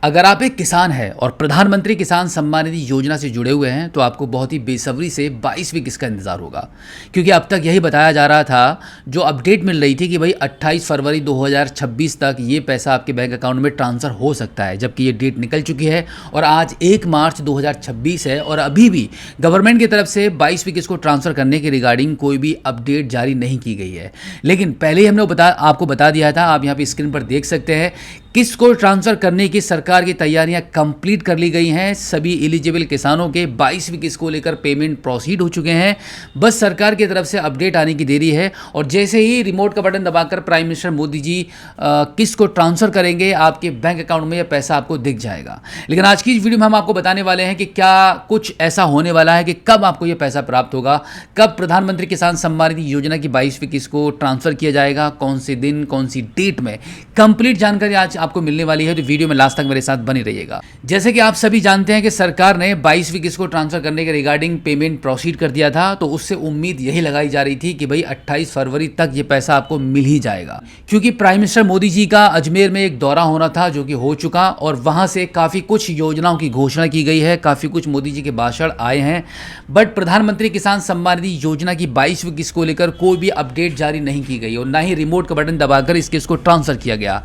अगर आप एक किसान हैं और प्रधानमंत्री किसान सम्मान निधि योजना से जुड़े हुए हैं तो आपको बहुत ही बेसब्री से 22वीं किस्त का इंतजार होगा, क्योंकि अब तक यही बताया जा रहा था, जो अपडेट मिल रही थी कि भाई 28 फरवरी 2026 तक ये पैसा आपके बैंक अकाउंट में ट्रांसफ़र हो सकता है, जबकि ये डेट निकल चुकी है और आज 1 मार्च 2026 है और अभी भी गवर्नमेंट की तरफ से 22वीं किस्त को ट्रांसफ़र करने के रिगार्डिंग कोई भी अपडेट जारी नहीं की गई है। लेकिन पहले ही हमने आपको बता दिया था, आप यहाँ पे स्क्रीन पर देख सकते हैं, किस्त को ट्रांसफ़र करने की सरकार की तैयारियां कंप्लीट कर ली गई हैं। सभी एलिजिबल किसानों के 22वीं किस्त को लेकर पेमेंट प्रोसीड हो चुके हैं। बस सरकार की तरफ से अपडेट आने की देरी है और जैसे ही रिमोट का बटन दबाकर प्राइम मिनिस्टर मोदी जी किस्त को ट्रांसफ़र करेंगे, आपके बैंक अकाउंट में यह पैसा आपको दिख जाएगा। लेकिन आज की इस वीडियो में हम आपको बताने वाले हैं कि क्या कुछ ऐसा होने वाला है कि कब आपको यह पैसा प्राप्त होगा, कब प्रधानमंत्री किसान सम्मान निधि योजना की 22वीं किस्त को ट्रांसफ़र किया जाएगा, कौन से दिन, कौन सी डेट में। कंप्लीट जानकारी आज आपको मिलने वाली है, तो वीडियो में लास्ट तक मेरे साथ बने रहिएगा। जैसे कि आप सभी जानते हैं कि सरकार ने 22वीं किस्त को ट्रांसफर करने के रिगार्डिंग पेमेंट प्रोसीड कर दिया था, तो उससे उम्मीद यही लगाई जा रही थी कि भाई 28 फरवरी तक ये पैसा आपको मिल ही जाएगा, क्योंकि प्राइम मिनिस्टर मोदी जी का अजमेर में एक दौरा होना था जो कि हो चुका और वहां से काफी कुछ योजनाओं की घोषणा की गई है, काफी कुछ मोदी जी के भाषण आए हैं, बट प्रधानमंत्री किसान सम्मान निधि योजना की 22वीं किस्त को लेकर कोई भी अपडेट जारी नहीं की गई और ना ही रिमोट का बटन दबाकर इस किस्त को ट्रांसफर किया गया।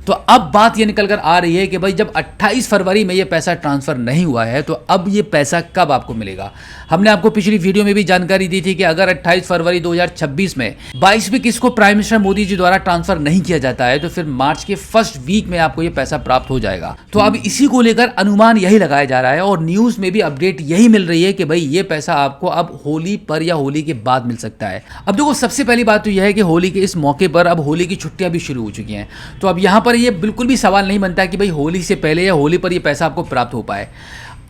तो अब बात ये निकल कर आ रही है कि भाई जब 28 फरवरी में ये पैसा ट्रांसफ़र नहीं हुआ है तो अब ये पैसा कब आपको मिलेगा। हमने आपको पिछली वीडियो में भी जानकारी दी थी कि अगर 28 फरवरी 2026 में 22वीं किस्त को प्राइम मिनिस्टर मोदी जी द्वारा ट्रांसफ़र नहीं किया जाता है तो फिर मार्च के फर्स्ट वीक में आपको ये पैसा प्राप्त हो जाएगा। तो अब इसी को लेकर अनुमान यही लगाया जा रहा है और न्यूज़ में भी अपडेट यही मिल रही है कि भाई ये पैसा आपको अब होली पर या होली के बाद मिल सकता है। अब देखो, सबसे पहली बात तो यह है कि होली के इस मौके पर अब होली की छुट्टियां भी शुरू हो चुकी हैं, तो अब यहाँ पर ये बिल्कुल भी सवाल नहीं बनता कि भाई होली से पहले या होली पर ये पैसा आपको प्राप्त हो पाए।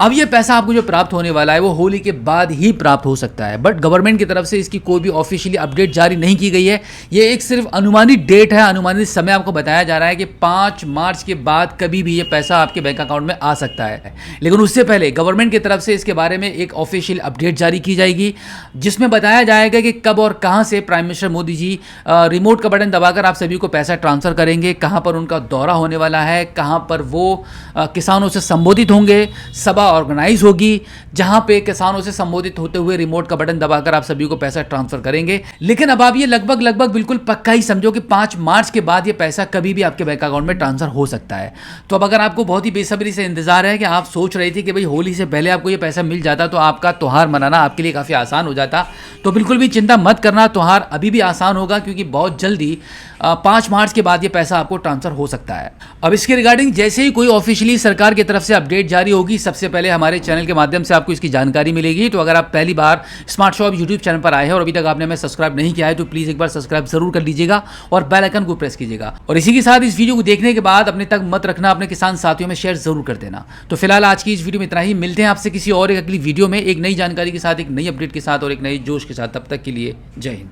अब ये पैसा आपको जो प्राप्त होने वाला है वो होली के बाद ही प्राप्त हो सकता है, बट गवर्नमेंट की तरफ से इसकी कोई भी ऑफिशियली अपडेट जारी नहीं की गई है। ये एक सिर्फ अनुमानित डेट है, अनुमानित समय आपको बताया जा रहा है कि 5 मार्च के बाद कभी भी ये पैसा आपके बैंक अकाउंट में आ सकता है। लेकिन उससे पहले गवर्नमेंट की तरफ से इसके बारे में एक ऑफिशियल अपडेट जारी की जाएगी, जिसमें बताया जाएगा कि कब और कहाँ से prime minister Modi ji remote का बटन दबाकर आप सभी को पैसा ट्रांसफर करेंगे, कहाँ पर उनका दौरा होने वाला है, कहाँ पर वो किसानों से संबोधित होंगे, सभा ऑर्गेनाइज होगी जहां पे किसानों से संबोधित होते हुए रिमोट का बटन दबाकर आप सभी को पैसा ट्रांसफर करेंगे। लेकिन अब आप ये लगभग बिल्कुल पक्का ही समझो कि 5 मार्च के बाद ये पैसा कभी भी आपके बैंक अकाउंट में ट्रांसफर हो सकता है। तो अब अगर आपको बहुत ही बेसब्री से इंतजार है कि आप सोच रहे थे कि भाई होली से पहले आपको ये पैसा मिल जाता तो आपका त्योहार मनाना आपके लिए काफ़ी आसान हो जाता, तो बिल्कुल भी चिंता मत करना, त्योहार अभी भी आसान होगा, क्योंकि बहुत जल्दी 5 मार्च के बाद ये पैसा आपको ट्रांसफर हो सकता है। अब इसके रिगार्डिंग जैसे ही कोई ऑफिशियली सरकार की तरफ से अपडेट जारी होगी, सबसे पहले हमारे चैनल के माध्यम से आपको इसकी जानकारी मिलेगी। तो अगर आप पहली बार स्मार्ट शॉप यूट्यूब चैनल पर आए हैं और अभी तक आपने हमें सब्सक्राइब नहीं किया है तो प्लीज़ एक बार सब्सक्राइब जरूर कर लीजिएगा और बेल आइकन को प्रेस कीजिएगा। और इसी के साथ इस वीडियो को देखने के बाद अपने तक मत रखना, अपने किसान साथियों में शेयर जरूर कर देना। तो फिलहाल आज की इस वीडियो में इतना ही, मिलते हैं आपसे किसी और एक अगली वीडियो में एक नई जानकारी के साथ, एक नई अपडेट के साथ और एक नई जोश के साथ। तब तक के लिए जय हिंद।